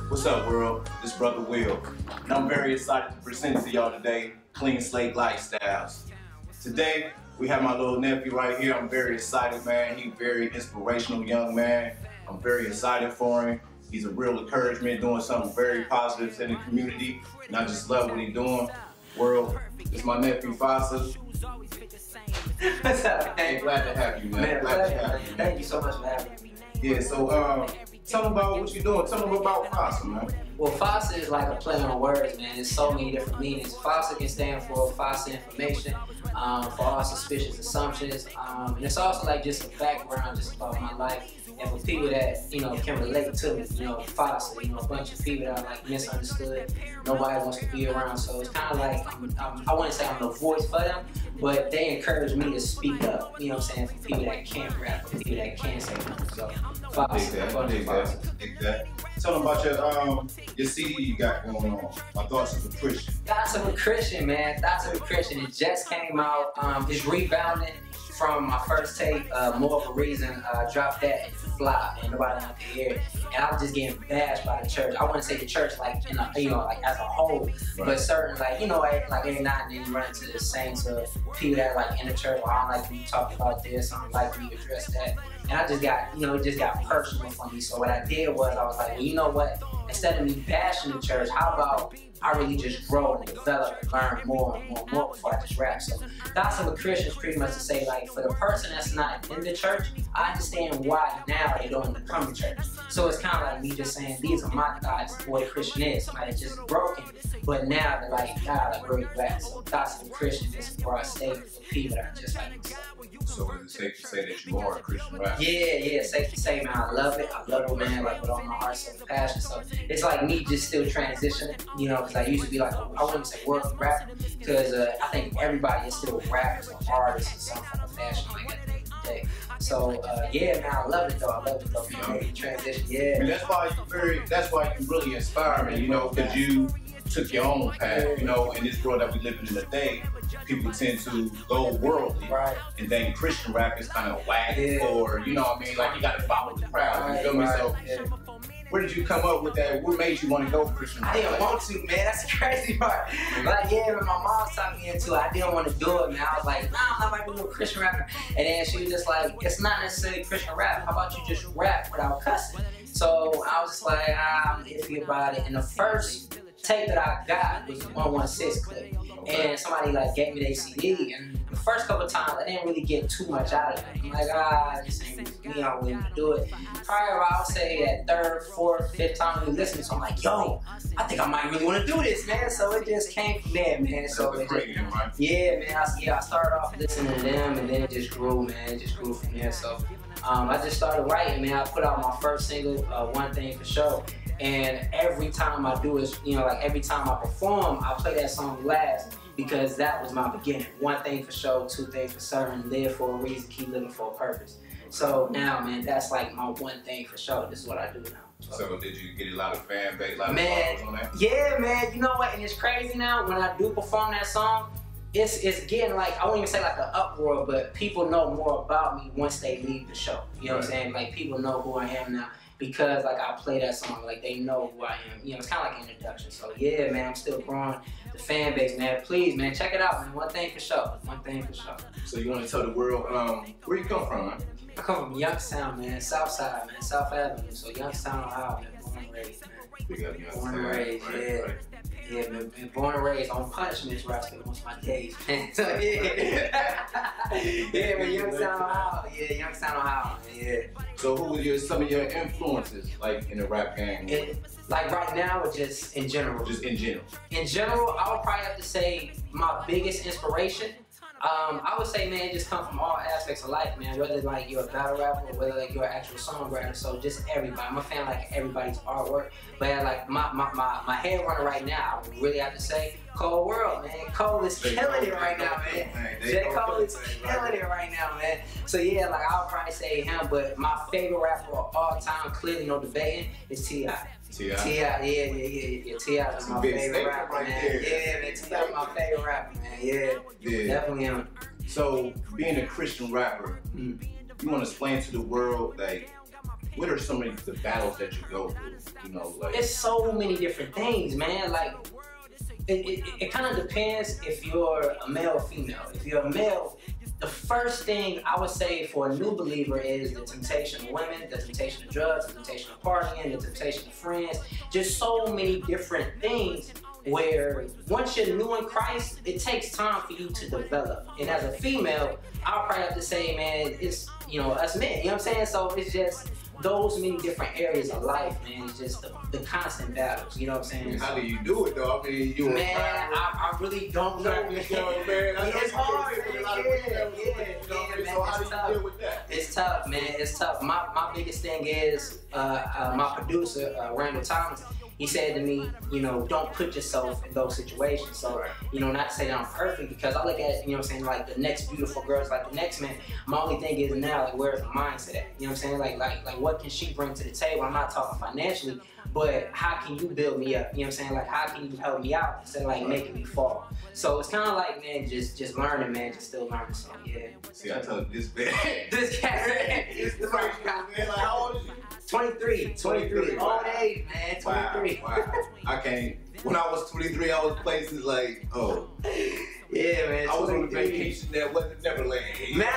What's up, world? This is Brother Will, and I'm very excited to present to y'all today Clean Slate Lifestyles. Today, we have my little nephew right here. I'm very excited, man. He's a very inspirational young man. I'm very excited for him. He's a real encouragement, doing something very positive in the community, and I just love what he's doing. World, this is my nephew, Fasa. What's up? Hey, glad to have you, man. Glad to have you, man. Thank you so much for having me. Yeah, so tell them about what you're doing. Tell them about Fasa, man. Well, Fasa is like a play on words, man. There's so many different meanings. Fasa can stand for Fasa information, for all suspicious assumptions, and it's also like just a background just about my life. And for people that, you know, can relate to me, you know, Fasa, you know, a bunch of people that are like misunderstood, nobody wants to be around. So it's kind of like, I wouldn't say I'm the voice for them, but they encourage me to speak up, you know what I'm saying, for people that can't rap, for people that can't say nothing. So Fasa, Exactly. Tell them about your CD you got going on. My Thoughts of a Christian. Thoughts of a Christian, man. Thoughts of a Christian. It just came out. It's rebounding from my first tape, More of a Reason. Dropped that and fly, and nobody wanted to hear it. And I was just getting bashed by the church. I wouldn't say the church like, in a, you know, like as a whole, right. But certain, like, you know, like every now and then you run into the saints or people that like in the church, well, I don't like when you talk about this, I don't like when you address that. And I just got, you know, it just got personal for me. So what I did was I was like, well, you know what? Instead of me bashing the church, how about I really just grow and develop and learn more and more before I just rap. So Thoughts of a Christian is pretty much to say, like, for the person that's not in the church, I understand why now they don't become the church. So it's kind of like me just saying, these are my thoughts of what a Christian is. Somebody that's just broken, but now they're like, God, like, where you at? So Thoughts of a Christian is a broad statement for people that are just like myself. So is it safe to say that you are a Christian rapper? Yeah, safe to say, man. I love it. I love it, man, like with all my heart, soul, and passion. So it's like me just still transitioning, you know, because I used to be like, I wouldn't say working rapper, because I think everybody is still rappers or artists in some form of fashion, like at the end of the day. So yeah, man, I love it though. I love it though. You know, transition, yeah. And that's why you really inspire me, you know, because you took your own path, you know. In this world that we live in today, people tend to go worldly, right, and then Christian rap is kind of whack, or you know what I mean, like you got to follow the crowd. You feel me? So where did you come up with that? What made you want to go Christian rap? I didn't want to, man. That's the crazy part. Like, yeah, when my mom talked me into it, I didn't want to do it, man. I was like, nah, I'm not about to do no Christian rapper. And then she was just like, it's not necessarily Christian rap. How about you just rap without cussing? So I was just like, I'm iffy about it. And the first tape that I got was the 116 clip. And somebody like gave me their CD, and the first couple of times I didn't really get too much out of it. I'm like, this ain't me, I'm willing to do it. Probably, I would say that third, fourth, fifth time we listened, so I'm like, yo, I think I might really want to do this, man. So it just came from there, man. So it just, yeah, man. I started off listening to them, and then it just grew, man. It just grew from there. So I just started writing, man. I put out my first single, One Thing for Sure. And every time I do it, you know, like every time I perform, I play that song last because that was my beginning. One thing for sure, two things for certain, live for a reason, keep living for a purpose. So now, man, that's like my one thing for sure. This is what I do now. So did you get a lot of fan base, a lot of followers on that? Yeah, man. You know what? And it's crazy now, when I do perform that song, it's getting like, I won't even say like an uproar, but people know more about me once they leave the show. You know what I'm saying? Like, people know who I am now, because like I play that song, like they know who I am. You know, it's kind of like an introduction. So yeah, man, I'm still growing the fan base, man. Please, man, check it out, man. One thing for sure. One thing for sure. So you want to tell the world where you come from, man? I come from Youngstown, man. South Side, man. South Avenue. So Youngstown, Ohio, man. Born and raised, man. Big up Youngstown. Born and raised, yeah. Yeah, man, born and raised on punishments where I spent most of my days, man. So yeah. Yeah, man, Youngstown, Ohio. Yeah, Youngstown, Ohio, man, yeah. So who were some of your influences, like, in the rap game? Like right now, or just in general? Just in general. In general, I would probably have to say my biggest inspiration, I would say, man, it just come from all aspects of life, man. Whether like you're a battle rapper or whether like you're an actual songwriter. So just everybody. I'm a fan of like everybody's artwork. But like my head runner right now, I would really have to say Cold World, man. Cole is killing it right now, man. J. Cole is killing it right now, man. So yeah, like I would probably say him. But my favorite rapper of all time, clearly no debating, is T.I. T.I., yeah. T.I. is my favorite rapper, man. Yeah, man, T.I. is my favorite rapper, man. Yeah, definitely him. So, being a Christian rapper, you want to explain to the world, like, what are some of the battles that you go through? You know, like it's so many different things, man. Like it kind of depends if you're a male or female. If you're a male, the first thing I would say for a new believer is the temptation of women, the temptation of drugs, the temptation of partying, the temptation of friends. Just so many different things where once you're new in Christ, it takes time for you to develop. And as a female, I'll probably have to say, man, it's, you know, us men, you know what I'm saying? So it's just those many different areas of life, man. It's just the constant battles, you know what I'm saying? How do you do it though? I mean, you man, I really don't know. Man. It's hard, man. Yeah, so how do you deal with that? It's tough, man. It's tough. My biggest thing is my producer, Randall Thomas. He said to me, you know, don't put yourself in those situations. So, you know, not to say that I'm perfect, because I look at, you know what I'm saying, like the next beautiful girls, like the next man. My only thing is now, like, where's the mindset? You know what I'm saying? Like what can she bring to the table? I'm not talking financially, but how can you build me up? You know what I'm saying? Like, how can you help me out instead of like making me fall? So it's kind of like, man, just learning, man, just still learning. So yeah. See, I told you this man. This cat, it's the first guy, man. Like, how old is you? 23. Old age, man. 23. Wow. I can't. When I was 23, I was places like, oh. Yeah, man. I was on a vacation that wasn't Neverland. Man,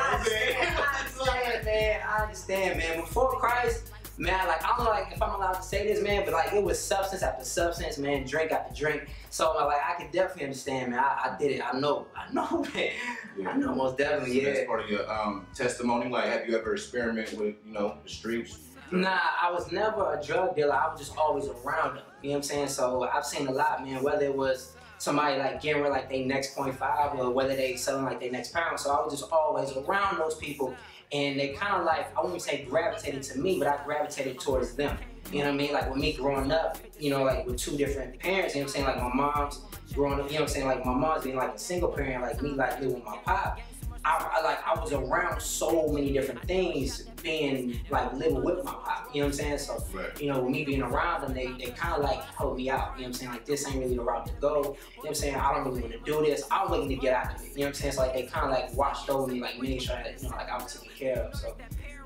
I understand, man. Before Christ, man, like, I don't know, like, if I'm allowed to say this, man, but like, it was substance after substance, man, drink after drink. So, like, I can definitely understand, man. I did it. I know, man. Yeah. I know, most definitely, yeah. That's part of your testimony. Like, have you ever experimented with, you know, the streets? Nah, I was never a drug dealer. I was just always around them. You know what I'm saying? So I've seen a lot, man, whether it was somebody like getting rid of like their next 0.5 or whether they selling like their next pound. So I was just always around those people, and they kind of like, I wouldn't say gravitated to me, but I gravitated towards them. You know what I mean? Like with me growing up, you know, like with two different parents, you know what I'm saying? Like my mom's growing up, you know what I'm saying? Like my mom's being like a single parent, like me like living with my pop. I was around so many different things, being like living with my pop, you know what I'm saying? So, you know, with me being around them, they kind of like help me out, you know what I'm saying? Like, this ain't really the route to go, you know what I'm saying? I don't really want to do this, I'm looking to get out of it, you know what I'm saying? So like, they kind of like watched over me, like made sure that, you know, like I was taken care of. So,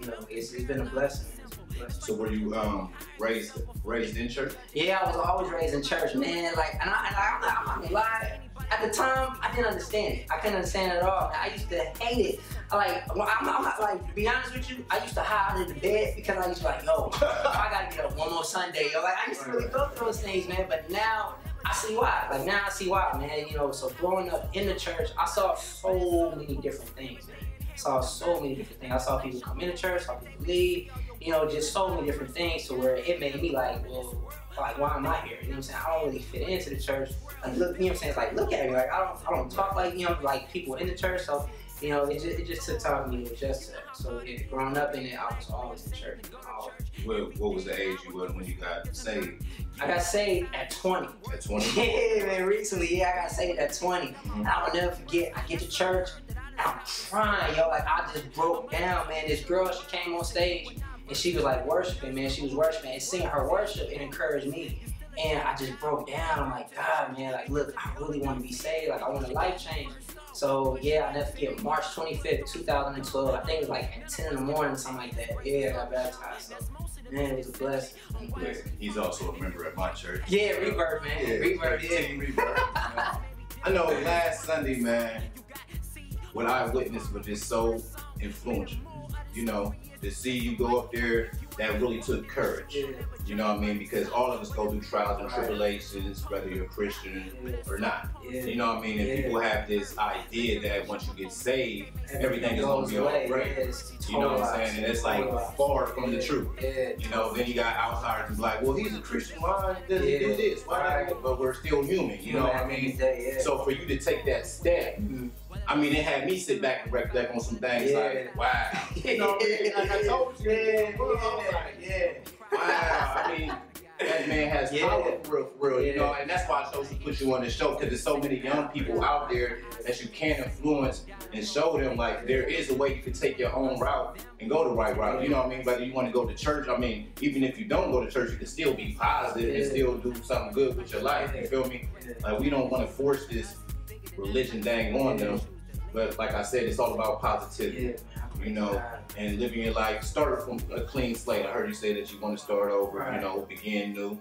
you know, it's been a blessing. So were you raised in church? Yeah, I was always raised in church, man. Like, and I'm not gonna lie. At the time, I didn't understand it. I couldn't understand it at all. I used to hate it. Like, like, to be honest with you, I used to hide under the bed because I used to like, yo, I gotta get up one more Sunday. Yo, like, I used to really go through those things, man. But now I see why. Like, now I see why, man. You know, so growing up in the church, I saw so many different things, man. I saw so many different things. I saw people come into church, saw people leave. You know, just so many different things to where it made me like, well, like, why am I here? You know what I'm saying? I don't really fit into the church. Like, look, you know what I'm saying? It's like, look at me. Like, I don't talk like, you know, like people in the church. So, you know, it just took time for me to adjust to that. So, yeah, growing up in it, I was always in church. What was the age you were when you got saved? I got saved at 20. At 20? Yeah, man, recently, yeah, I got saved at 20. Mm-hmm. And I will never forget, I get to church, and I'm crying, yo. Like, I just broke down, man. This girl, she came on stage, and she was like worshiping, man. She was worshiping, and seeing her worship, it encouraged me. And I just broke down. I'm like, God, man, like, look, I really want to be saved. Like, I want a life change. So, yeah, I never forget, March 25th, 2012. I think it was like at 10 in the morning, something like that. Yeah, I got baptized. So, man, it was a blessing. Yeah, he's also a member at my church. Yeah, Rebirth, man. Yeah, Rebirth, yeah. Rebirth. I know last Sunday, man, what I witnessed was just so influential. You know, to see you go up there, that really took courage. Yeah. You know what I mean? Because all of us go through trials and tribulations, whether you're a Christian or not. Yeah. You know what I mean? And people have this idea that once you get saved, everything is going to be all right. You know what I'm saying? And it's like far from the truth. You know, then you got outsiders who's like, well, he's a Christian. Why does he do this? Why? But we're still human. You know what I mean? So for you to take that step, I mean, it had me sit back and reflect on some things like, wow. You know, like I told you, I was like, wow. I mean, that man has power for real, you know, and that's why I chose to put you on the show, because there's so many young people out there that you can influence and show them, like, there is a way you can take your own route and go the right route. You know what I mean? Whether you want to go to church, I mean, even if you don't go to church, you can still be positive and still do something good with your life. You feel me? Like, we don't want to force this religion thing on them. But like I said, it's all about positivity. You you know, and living your life. Started from a clean slate. I heard you say that you want to start over, you know, begin new,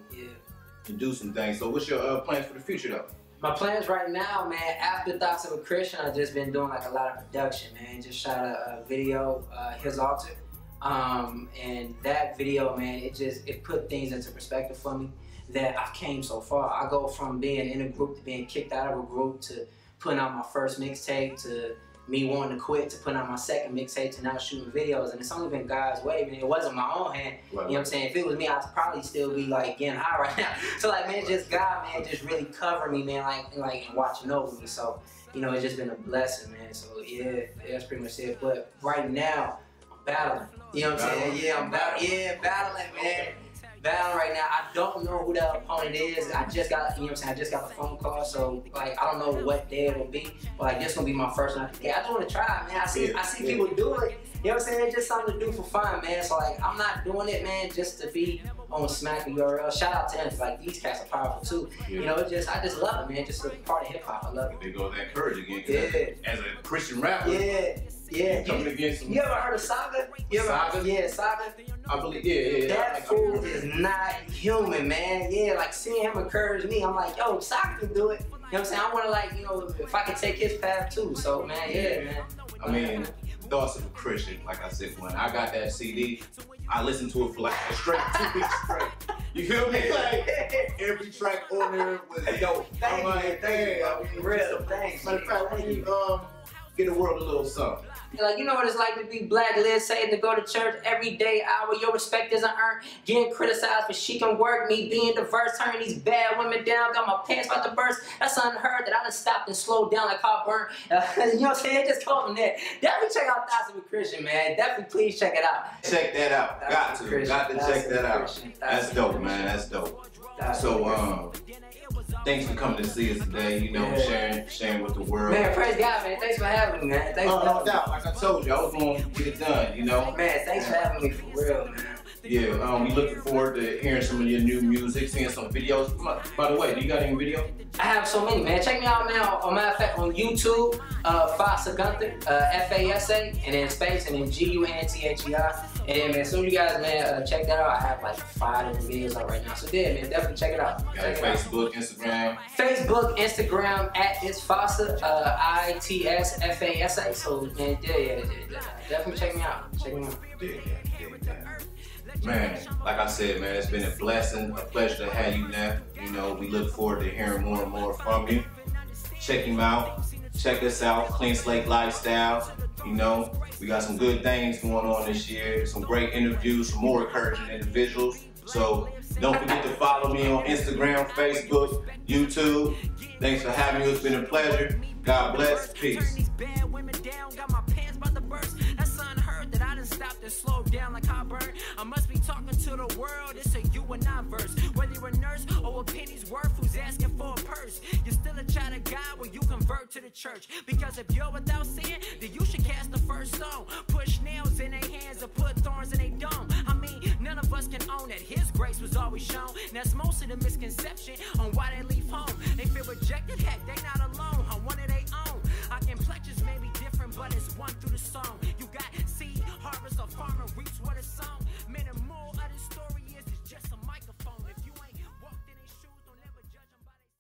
and do some things. So what's your plans for the future, though? My plans right now, man, after Thoughts of a Christian, I've just been doing like a lot of production, man. Just shot a video, His Altar. And that video, man, it put things into perspective for me that I've came so far. I go from being in a group to being kicked out of a group to putting out my first mixtape to me wanting to quit to putting out my second mixtape to now shooting videos. And it's only been God's way, man. It wasn't my own hand. You know what I'm saying? If it was me, I'd probably still be like getting high right now. So like, man, just God, man, just really cover me, man, like watching over me. So, you know, it's just been a blessing, man. So yeah, that's pretty much it. But right now, I'm battling. You know what I'm saying? Yeah, I'm battling, man. Battling right now. I don't know who the opponent is. I just got, you know what I'm saying, I just got a phone call, so like I don't know what day it'll be, but like this gonna be my first one. Yeah, I just wanna try, man. I see people do it. You know what I'm saying? It's just something to do for fun, man. So like I'm not doing it, man, just to be on Smack and URL. Shout out to them, like these cats are powerful too. You know, I just love it, man. Just a part of hip hop. I love it. They go that courage again. As a Christian rapper. Yeah. Coming against some. You ever heard of Saga? Saga? Yeah, Saga. I believe, That fool is not human, man. Yeah, like seeing him encourage me, I'm like, yo, Saga can do it. You know what I'm saying? I want to, like, you know, if I can take his path too. So, man, man. I mean, Thoughts of a Christian, like I said, when I got that CD, I listened to it for like a straight 2 weeks straight. You feel me? Like, every track on there was dope. Thank you. Real, thanks. Matter of fact, why don't you get the world a little something? Like, you know what it's like to be black, live, saved, to go to church every day, hour. Your respect isn't earned. Getting criticized for she can work. Me being diverse, turning these bad women down. Got my pants about to burst. That's unheard that I done stopped and slowed down like hot burn. You know what I'm saying? Just call from there. Definitely check out Thoughts of a Christian, man. Definitely please check it out. Check that out. Got to check that out. That's dope, man. That's dope. So, thanks for coming to see us today, you know, sharing with the world. Man, praise God, man. Thanks for having me, man. No doubt. Like I told you, I was going to get it done, you know. Man, thanks for having me for real, man. Yeah, we looking forward to hearing some of your new music, seeing some videos. By the way, do you got any video? I have so many, man. Check me out, man. On matter of fact, on YouTube, Fasa Gunther, Fasa, and then space, and then Gunther. And then, man, as soon as you guys, man, check that out. I have like 5 different videos out right now. So yeah, man, definitely check it out. Got Facebook, Instagram. Facebook, Instagram at It's Fasa, ITSFASA. So man, definitely check me out. Check me out. Man, like I said, man, it's been a blessing, a pleasure to have you now. You know, we look forward to hearing more and more from you. Check him out. Check us out, Clean Slate Lifestyles. You know, we got some good things going on this year. Some great interviews, some more encouraging individuals. So don't forget to follow me on Instagram, Facebook, YouTube. Thanks for having me. It's been a pleasure. God bless. Peace. Slow down like hot burn. I must be talking to the world. It's a you and I verse. Whether you're a nurse or a penny's worth who's asking for a purse, you're still a child of God when you convert to the church. Because if you're without sin, then you should cast the first stone. Push nails in their hands or put thorns in their dome. I mean, none of us can own that His grace was always shown. And that's most of the misconception on why they leave home. They feel rejected. Heck, they not